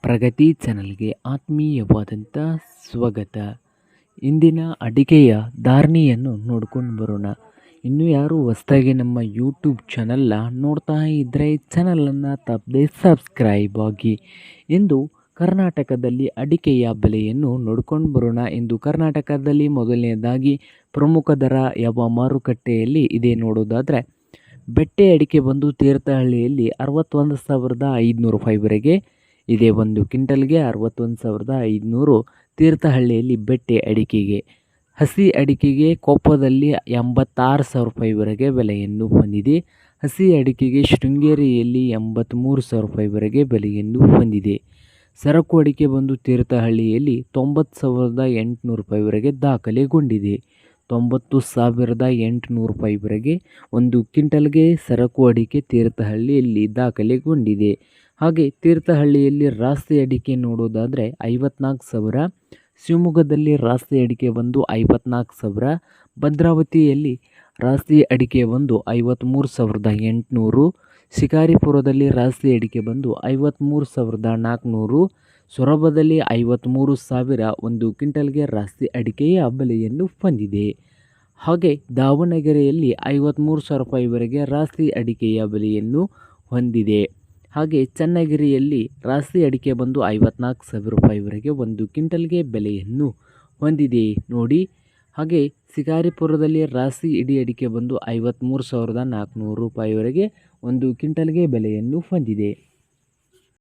ಪ್ರಗತಿ ಚಾನಲ್ಗೆ ಆತ್ಮೀಯವಾದಂಥ ಸ್ವಾಗತ. ಇಂದಿನ ಅಡಿಕೆಯ ಧಾರಣೆಯನ್ನು ನೋಡ್ಕೊಂಡು ಬರೋಣ. ಇನ್ನು ಯಾರು ಹೊಸದಾಗಿ ನಮ್ಮ ಯೂಟ್ಯೂಬ್ ಚಾನಲ್ನ ನೋಡ್ತಾ ಇದ್ದರೆ ಚಾನಲನ್ನು ತಪ್ಪದೆ ಸಬ್ಸ್ಕ್ರೈಬ್ ಆಗಿ. ಇಂದು ಕರ್ನಾಟಕದಲ್ಲಿ ಅಡಿಕೆಯ ಬೆಲೆಯನ್ನು ನೋಡ್ಕೊಂಡು ಬರೋಣ. ಇಂದು ಕರ್ನಾಟಕದಲ್ಲಿ ಮೊದಲನೇದಾಗಿ ಪ್ರಮುಖ ದರ ಯಾವ ಮಾರುಕಟ್ಟೆಯಲ್ಲಿ ಇದೆ ನೋಡೋದಾದರೆ, ಬೆಟ್ಟೆ ಅಡಿಕೆ ಬಂದು ತೀರ್ಥಹಳ್ಳಿಯಲ್ಲಿ 61,500 ರೂಪಾಯಿವರೆಗೆ ಇದೆ. ಒಂದು ಕ್ವಿಂಟಲ್ಗೆ 61,500 ತೀರ್ಥಹಳ್ಳಿಯಲ್ಲಿ ಬೆಟ್ಟೆ ಅಡಿಕೆಗೆ. ಹಸಿ ಅಡಿಕೆಗೆ ಕೊಪ್ಪದಲ್ಲಿ 86,000 ರೂಪಾಯಿವರೆಗೆ ಬೆಲೆಯನ್ನು ಹೊಂದಿದೆ. ಹಸಿ ಅಡಿಕೆಗೆ ಶೃಂಗೇರಿಯಲ್ಲಿ 83,000 ರೂಪಾಯಿವರೆಗೆ ಬೆಲೆಯನ್ನು ಹೊಂದಿದೆ. ಸರಕು ಅಡಿಕೆ ಬಂದು ತೀರ್ಥಹಳ್ಳಿಯಲ್ಲಿ 90,800 ರೂಪಾಯಿವರೆಗೆ ದಾಖಲೆಗೊಂಡಿದೆ. 90,800 ರೂಪಾಯಿವರೆಗೆ ಒಂದು ಕ್ವಿಂಟಲ್ಗೆ ಸರಕು ಅಡಿಕೆ ತೀರ್ಥಹಳ್ಳಿಯಲ್ಲಿ ದಾಖಲೆಗೊಂಡಿದೆ. ಹಾಗೆ ತೀರ್ಥಹಳ್ಳಿಯಲ್ಲಿ ರಾಸ್ತಿ ಅಡಿಕೆ ನೋಡೋದಾದರೆ 54,000, ಶಿವಮೊಗ್ಗದಲ್ಲಿ ರಾಸ್ತಿ ಅಡಿಕೆ ಬಂದು 54,000, ಭದ್ರಾವತಿಯಲ್ಲಿ ರಾಸ್ತಿ ಅಡಿಕೆ ಬಂದು 53,800, ಶಿಕಾರಿಪುರದಲ್ಲಿ ರಾಸ್ತಿ ಅಡಿಕೆ ಬಂದು 53,400, ಸೊರಬದಲ್ಲಿ 53,000 ಒಂದು ಕ್ವಿಂಟಲ್ಗೆ ರಾಸ್ತಿ ಅಡಿಕೆಯ ಬೆಲೆಯನ್ನು ಹೊಂದಿದೆ. ಹಾಗೆ ದಾವಣಗೆರೆಯಲ್ಲಿ 53,000 ರೂಪಾಯಿವರೆಗೆ ರಾಸ್ತಿ ಅಡಿಕೆಯ ಬೆಲೆಯನ್ನು ಹೊಂದಿದೆ. ಹಾಗೆ ಚನ್ನಗಿರಿಯಲ್ಲಿ ರಾಸ್ತಿ ಅಡಿಕೆ ಬಂದು 54,000 ರೂಪಾಯಿವರೆಗೆ ಒಂದು ಕ್ವಿಂಟಲ್ಗೆ ಬೆಲೆಯನ್ನು ಹೊಂದಿದೆ ನೋಡಿ. ಹಾಗೆ ಶಿಕಾರಿಪುರದಲ್ಲಿ ರಾಸ್ತಿ ಇಡೀ ಅಡಿಕೆ ಬಂದು 53,400 ರೂಪಾಯಿವರೆಗೆ ಒಂದು ಕ್ವಿಂಟಲ್ಗೆ ಬೆಲೆಯನ್ನು ಹೊಂದಿದೆ.